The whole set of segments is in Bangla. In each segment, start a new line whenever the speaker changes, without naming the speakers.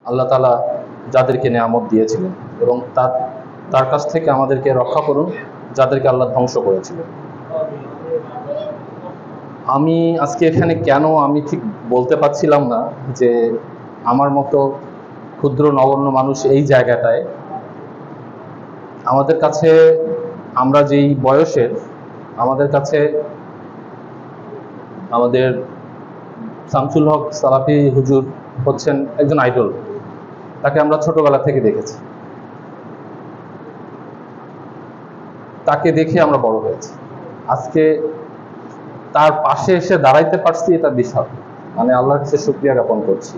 আল্লাহ তাআলা যাদেরকে নেয়ামত দিয়েছিলেন, এবং তার কাছ থেকে আমাদেরকে রক্ষা করুন যাদেরকে আল্লাহ ধ্বংস করেছিলেন। আমি আজকে এখানে কেন আমি ঠিক বলতে পারছিলাম না যে আমার মতো ক্ষুদ্র নগণ্য মানুষ এই জায়গাটায়, আমাদের কাছে আমরা যেই বয়সের, আমাদের কাছে আমাদের শামসুল হক সালাফি হুজুর হচ্ছেন একজন আইডল। তাকে আমরা ছোটবেলা থেকে দেখেছি, তাকে দেখে আমরা বড় হয়েছি। আজকে তার পাশে এসে দাঁড়াইতে পারছি, এটা বিশাল, মানে আল্লাহর কাছে শুকরিয়া জ্ঞাপন করছি।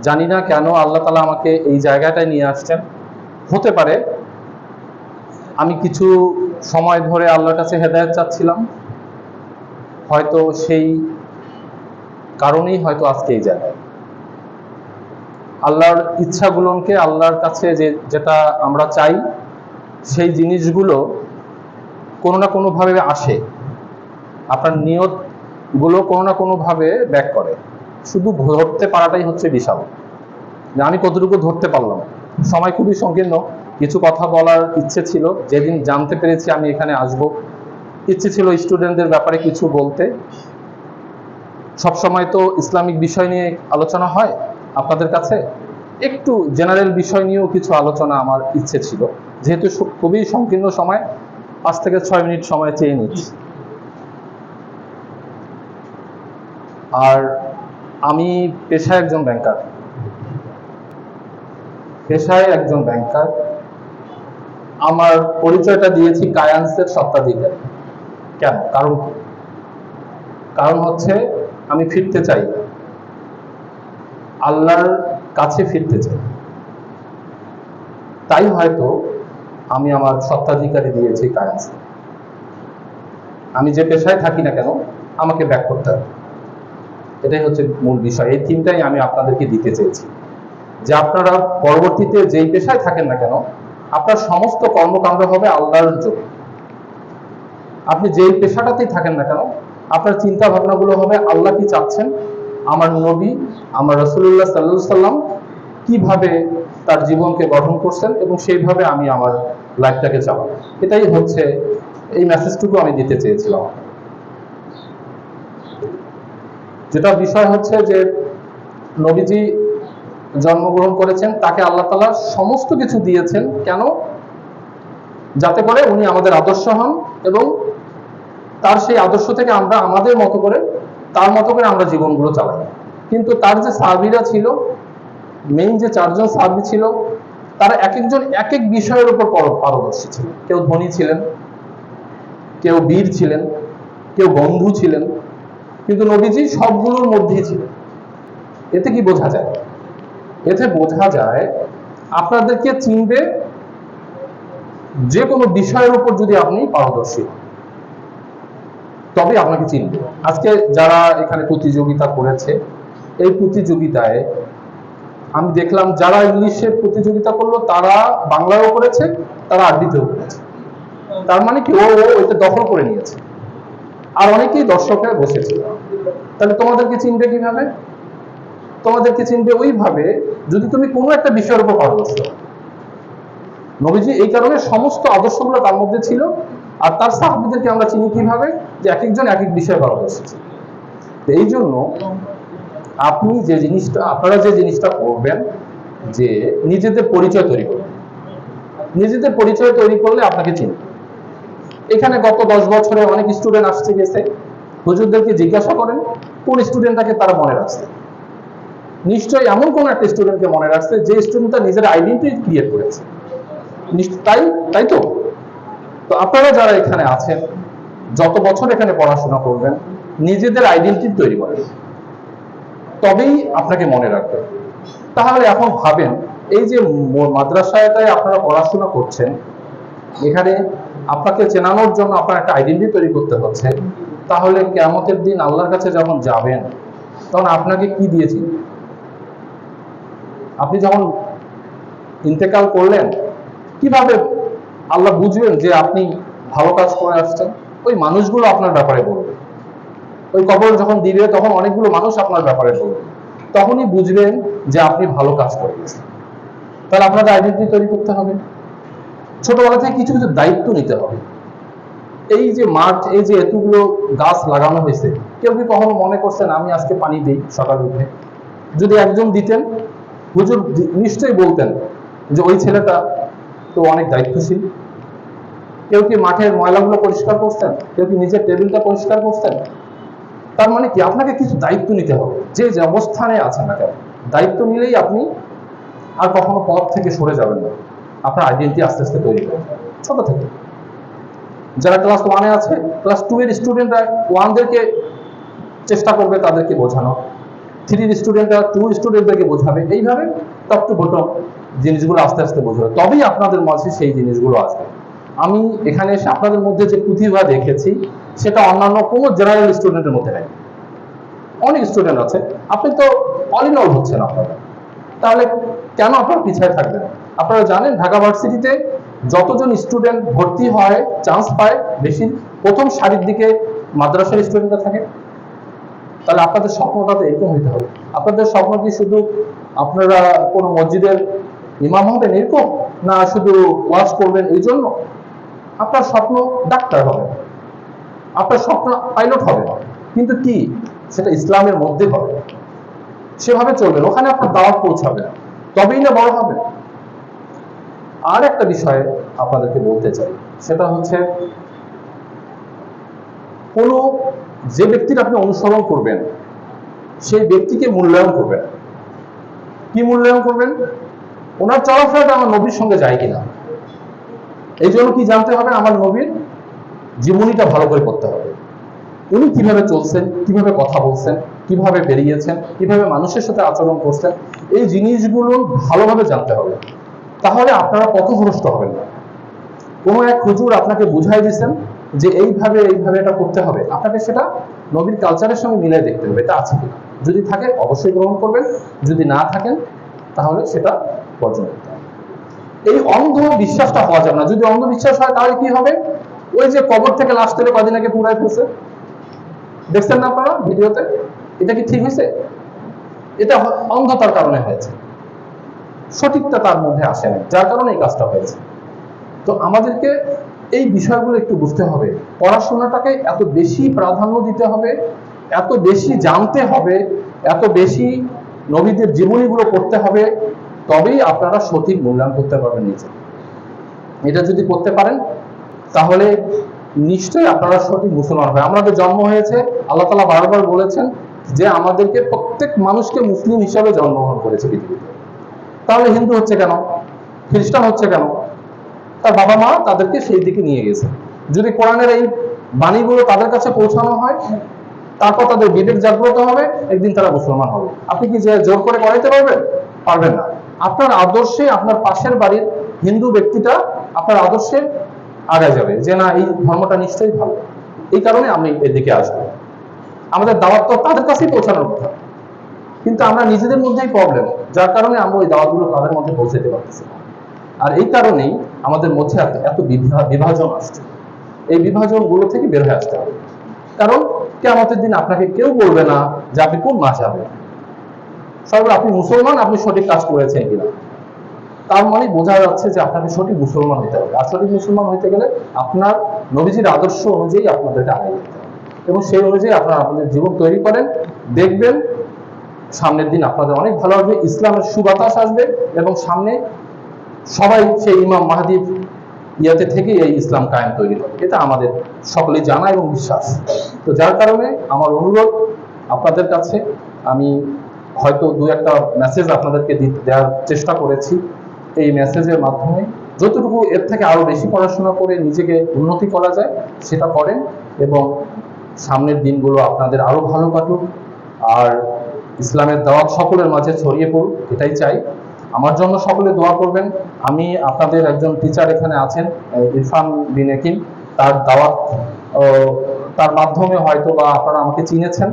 জানি না কেন আল্লাহ তাআলা আমাকে এই জায়গাটায় নিয়ে আসছেন। হতে পারে আমি কিছু সময় ধরে আল্লাহর কাছে হেদায়েত চাচ্ছিলাম, হয়তো সেই কারণেই হয়তো আজকে এই জায়গায়। আল্লাহর ইচ্ছাগুলোকে, আল্লাহর কাছে যেটা আমরা চাই, সেই জিনিসগুলো কোনো না কোনোভাবে আসে। আপনার নিয়ত গুলো কোনো না কোনোভাবে ব্যাক করে। শুধু ধরতে পারাটাই হচ্ছে বিশাল। আমি কতটুকু ধরতে পারলাম, সময় খুবই সংকীর্ণ। কিছু কথা বলার ইচ্ছে ছিল, যেদিন জানতে পেরেছি আমি এখানে আসব, ইচ্ছে ছিল স্টুডেন্টদের ব্যাপারে কিছু বলতে। সবসময় তো ইসলামিক বিষয় নিয়ে আলোচনা হয়, আপনাদের কাছে একটু জেনারেল বিষয় নিয়েও কিছু আলোচনা আমার ইচ্ছে ছিল। যেহেতু খুবই সংকীর্ণ সময়, 5 থেকে 6 মিনিট সময় চেয়ে নিচ্ছি। আর আমি পেশায় একজন ব্যাংকার, আমার পরিচয়টা দিয়েছি কায়ান্সের স্বত্বাধিকারী। কেন? কারণ হচ্ছে আমি ফিরতে চাই, আল্লাহর কাছে ফিরতে চাই। তাই হয়তো আমি আমার স্বত্বাধিকারী দিয়েছি কায়ান্স। আমি যে পেশায় থাকি না কেন, আমাকে ব্যাক করতে হবে। এটাই হচ্ছে মূল বিষয়। এই থিমটাই আমি আপনাদেরকে দিতে চেয়েছি, যে আপনারা পরবর্তীতে যেই পেশায় থাকেন না কেন, আপনার সমস্ত কর্মকাণ্ড হবে আল্লাহর জন্য। আপনি যেই পেশাটাতেই থাকেন না কেন, আপনার চিন্তা ভাবনাগুলো হবে আল্লাহ কি চাচ্ছেন, আমার নবী, আমার রাসূলুল্লাহ সাল্লাল্লাহু আলাইহি সাল্লাম কিভাবে তার জীবনকে গঠন করছেন, এবং সেইভাবে আমি আমার লাইফটাকে চালাবো। এটাই হচ্ছে, এই মেসেজটুকু আমি দিতে চেয়েছিলাম। যেটা বিষয় হচ্ছে যে নবীজি জন্মগ্রহণ করেছেন, তাকে আল্লাহ তাআলা সমস্ত কিছু দিয়েছেন কেন? যাতে করে উনি আমাদের আদর্শ হন, এবং তার সেই আদর্শ থেকে আমরা আমাদের মতো করে, তার মতো করে আমরা জীবনগুলো চালাই। কিন্তু তার যে সাহাবীরা ছিল, মেইন যে 4 জন সাহাবী ছিল, তারা এক একজন এক এক বিষয়ের উপর পারদর্শী ছিল। কেউ ধনী ছিলেন, কেউ বীর ছিলেন, কেউ বন্ধু ছিলেন, কিন্তু নবীজি সবগুলোর মধ্যেই ছিলেন। এতে কি বোঝা যায়? এতে বোঝা যায় আপনাদেরকে চিনবে যে কোনো বিষয়ের উপর যদি আপনি পারদর্শী হন, তবে আপনাকে চিনবে। আজকে যারা এখানে প্রতিযোগিতা করেছে, এই প্রতিযোগিতায় আমি দেখলাম যারা ইংলিশে প্রতিযোগিতা করলো, তারা বাংলায়ও করেছে, তারা আরবিতেও করেছে। তার মানে কি, ও এটা দখল করে নিয়েছে। আর অনেকেই দর্শক হয়ে বসেছিল। তাহলে তোমাদেরকে চিনবে কিভাবে? তোমাদেরকে চিনবে ওইভাবে, যদি তুমি কোনো একটা বিষয়ের উপর পারদর্শী হও। নবীজি এই কারণে সমস্ত আদর্শগুলো তার মধ্যে ছিল। আর তার সাহাবীদেরকে আমরা চিনি কিভাবে? যে এক একজন এক এক বিষয়ে পারদর্শী ছিল। এই জন্য আপনারা যে জিনিসটা করবেন, যে নিজেদের পরিচয় তৈরি করবেন। নিজেদের পরিচয় তৈরি করলে আপনাকে চিনবে। এখানে গত 10 বছরে অনেক স্টুডেন্ট আসছে গেছে, হুজুরদেরকে জিজ্ঞাসা করেন কোন স্টুডেন্টটাকে তারা মনে রাখছে। নিশ্চয়ই এমন কোন একটা স্টুডেন্টকে মনে রাখছে, যে স্টুডেন্টটা নিজের আইডেন্টিটি ক্রিয়েট করেছে। তাই তো আপনারা যারা এখানে আছেন, যত বছর এখানে পড়াশোনা করবেন, নিজেদের আইডেন্টিটি তৈরি করেন, তবেই আপনাকে মনে রাখবে। তাহলে এখন ভাবেন, এই যে মাদ্রাসাটায় আপনারা পড়াশোনা করছেন, এখানে আপনাকে চেনানোর জন্য আপনার একটা আইডেন্টিটি তৈরি করতে হচ্ছে। তাহলে কিয়ামতের দিন আল্লাহর কাছে যখন যাবেন, তখন আপনাকে কি দিয়েছি? আপনি যখন ইন্তেকাল করলেন, কিভাবে আল্লাহ বুঝবেন যে আপনি ভালো কাজ করে আসছেন? ওই মানুষগুলো আপনার ব্যাপারে বলবে। ওই কবর যখন দিবে, তখন অনেকগুলো মানুষ আপনার ব্যাপারে বলবে। তখনই বুঝবেন যে আপনি ভালো কাজ করে গেছেন। তাহলে আপনাদের আইডেন্টিটি তৈরি করতে হবে, ছোটবেলা থেকে কিছু কিছু দায়িত্ব নিতে হবে। এই যে মাঠ, এই যে এতগুলো গাছ লাগানো হয়েছে, কেউ কি কখনো মনে করছেন আমি আজকে পানি দিই সকালে উঠে? যদি একজন দিতেন, হুজুর নিশ্চয়ই বলতেন যে ওই ছেলেটা তো অনেক দায়িত্বশীল। কেউ কি মাঠের ময়লাগুলো পরিষ্কার করতেন? কেউ কি নিজের টেবিলটা পরিষ্কার করতেন? তার মানে কি, আপনাকে কিছু দায়িত্ব নিতে হবে। যে যে অবস্থানে আছেন না কেন, দায়িত্ব নিলেই আপনি আর কখনো পথ থেকে সরে যাবেন না। আপনার আইডেন্টিটি আস্তে আস্তে তৈরি হবে ছোট থেকে। যারা ক্লাস 1-এ আছে, ক্লাস 2 এর স্টুডেন্টরা 1-দেরকে চেষ্টা করবে তাদেরকে বোঝানো, 3-র স্টুডেন্টরা 2 স্টুডেন্টদেরকে বোঝাবে, এইভাবে টপ টু বটম জিনিসগুলো আস্তে আস্তে বোঝাবে, তবেই আপনাদের মাঝে সেই জিনিসগুলো আসবে। আমি এখানে এসে আপনাদের মধ্যে যে প্রতিভা দেখেছি সেটা অন্যান্য কোনো জেনারেল স্টুডেন্টের মধ্যে নেই। অনেক স্টুডেন্ট আছে, আপনি তো অল ইন অল হচ্ছেন আপনারা, তাহলে কেন আপনারা পিছায় থাকবেন? আপনারা জানেন ঢাকা ভার্সিটিতে যতজন স্টুডেন্ট ভর্তি হয়, চান্স পায় বেশি, প্রথম সারির দিকে মাদ্রাসার স্টুডেন্টরা থাকে। তাহলে আপনাদের স্বপ্নটা তো এরকম হইতে হবে। আপনাদের স্বপ্ন কি শুধু আপনারা কোনো মসজিদের ইমাম হবেন এরকম, না শুধু ওয়াজ করবেন এই জন্য? আপনার স্বপ্ন ডাক্তার হবে, আপনার স্বপ্ন পাইলট হবে, কিন্তু কি সেটা ইসলামের মধ্যে হবে, সেভাবে চলবেন, ওখানে আপনার দাওয়াত পৌঁছাবে, তবেই না বড় হবে। আর একটা বিষয় আপনাদেরকে বলতে চাই, সেটা হচ্ছে কোনো যে ব্যক্তির আপনি অনুসরণ করবেন সেই ব্যক্তিকে মূল্যায়ন করবেন। কি মূল্যায়ন করবেন? ওনার চলাফেরাটা আমার নবীর সঙ্গে যায় কিনা। এই জন্য কি জানতে হবে? আমার নবীর জীবনীটা ভালো করে পড়তে হবে। উনি কিভাবে চলছেন, কিভাবে কথা বলছেন, কিভাবে বেরিয়েছেন, কিভাবে মানুষের সাথে আচরণ করছেন, এই জিনিসগুলো ভালোভাবে জানতে হবে। তাহলে আপনারা পথভ্রষ্ট হবেন না। কোনো এক হুজুর আপনাকে বুঝাই দিচ্ছেন যে এইভাবে এইভাবে এটা করতে হবে, আপনাকে সেটা নবীর কালচারের সঙ্গে মিলাই দেখতে হবে এটা আছে কিনা। যদি থাকে অবশ্যই গ্রহণ করবেন, যদি না থাকেন তাহলে সেটা বর্জন করতে হবে। এই অন্ধ বিশ্বাসটা হওয়া যাবে না। যদি অন্ধ বিশ্বাস হয় তাহলে কি হবে? ওই যে কবর থেকে লাশ তুলে কদিন আগে পুরাই ফেলছে, দেখছেন না আপনারা ভিডিওতে? এটা কি ঠিক হয়েছে? এটা অন্ধতার কারণে হয়েছে, সঠিকটা তার মধ্যে আসে না, যার কারণে এই কাজটা হয়েছে। তো আমাদেরকে এই বিষয়গুলো একটু বুঝতে হবে। পড়াশোনাটাকে এত বেশি প্রাধান্য দিতে হবে, এত বেশি জানতে হবে, এত বেশি নবীদের জীবনীগুলো পড়তে হবে, তবেই আপনারা সঠিক মূল্যায়ন করতে পারবেন নিজে। এটা যদি করতে পারেন তাহলে নিশ্চয়ই আপনারা সঠিক মুসলমান হবে। আমাদের জন্ম হয়েছে, আল্লাহ তাআলা বারবার বলেছেন যে আমাদেরকে প্রত্যেক মানুষকে মুসলিম হিসাবে জন্মগ্রহণ করেছে পৃথিবীতে। তাহলে হিন্দু হচ্ছে কেন, খ্রিস্টান হচ্ছে কেন? তার বাবা মা তাদেরকে সেই দিকে নিয়ে গেছে। যদি কোরআনের এই বাণীগুলো তাদের কাছে পৌঁছানো হয়, তারপর তাদের বিবেক জাগ্রত হবে, একদিন তারা মুসলমান হবে। আপনি কি যে জোর করে করাইতে পারবেন? পারবেন না। আপনার আদর্শে আপনার পাশের বাড়ির হিন্দু ব্যক্তিটা আপনার আদর্শে আগায় যাবে যে না এই ধর্মটা নিশ্চয়ই ভালো, এই কারণে আমি এদিকে আসবো। আমাদের দাওয়াত তো তাদের কাছেই পৌঁছানোর কথা, কিন্তু আমরা নিজেদের মধ্যেই প্রবলেম, যার কারণে আমরা ওই দাওয়াতগুলো তাদের মধ্যে পৌঁছাতে পারতেছি না। আর এই কারণেই আমাদের মধ্যে এত বিভাজন আসছে। এই বিভাজন গুলো থেকে বের হয়ে আসতে হবে। কারণ কিয়ামতের দিন আপনাকে কেউ বলবে না যে আপনি কোন মাযহাবের, সর্ব আপনি মুসলমান, আপনি সঠিক কাজ করেছেন কিনা। তার মানে বোঝা যাচ্ছে যে আপনাকে সঠিক মুসলমান হতে হবে। আর সঠিক মুসলমান হতে গেলে আপনার নবীজির আদর্শ অনুযায়ী আপনাদেরকে আগায় যেতে হবে, এবং সেই অনুযায়ী আপনারা আপনাদের জীবন তৈরি করেন। দেখবেন সামনের দিন আপনাদের অনেক ভালো হবে, ইসলামের সুবাতাস আসবে, এবং সামনে সবাই সেই ইমাম মাহদীর ইয়াতে থেকে এই ইসলাম কায়েম তৈরি হবে। এটা আমাদের সকলেই জানা এবং বিশ্বাস। তো যার কারণে আমার অনুরোধ আপনাদের কাছে, আমি হয়তো দু একটা মেসেজ আপনাদেরকে দেওয়ার চেষ্টা করেছি। এই মেসেজের মাধ্যমে যতটুকু এর থেকে আরো বেশি পড়াশোনা করে নিজেকে উন্নতি করা যায় সেটা করেন, এবং সামনের দিনগুলো আপনাদের আরো ভালো কাটুক, আর ইসলামের দাওয়াত সকলের মাঝে ছড়িয়ে পড়ুক, এটাই চাই। আমার জন্য সকলে দোয়া করবেন। আমি আপনাদের একজন টিচার এখানে আছেন, ইরফান বিন একিম, তার দাওয়াত তার মাধ্যমে হয়তো বা আপনারা আমাকে চিনেছেন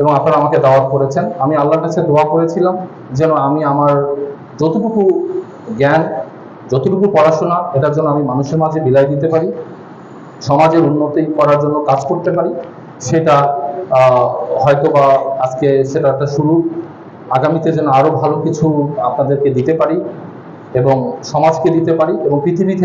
এবং আপনারা আমাকে দাওয়াত করেছেন। আমি আল্লাহর কাছে দোয়া করেছিলাম যেন আমি আমার যতটুকু জ্ঞান, যতটুকু পড়াশোনা, এটার জন্য আমি মানুষের মাঝে বিলাই দিতে পারি, সমাজের উন্নতি করার জন্য কাজ করতে পারি। সেটা হয়তো বা আজকে সেটা একটা শুরু, আগামীতে যেন আরো ভালো কিছু আপনাদেরকে দিতে পারি এবং সমাজকে দিতে পারি এবং পৃথিবী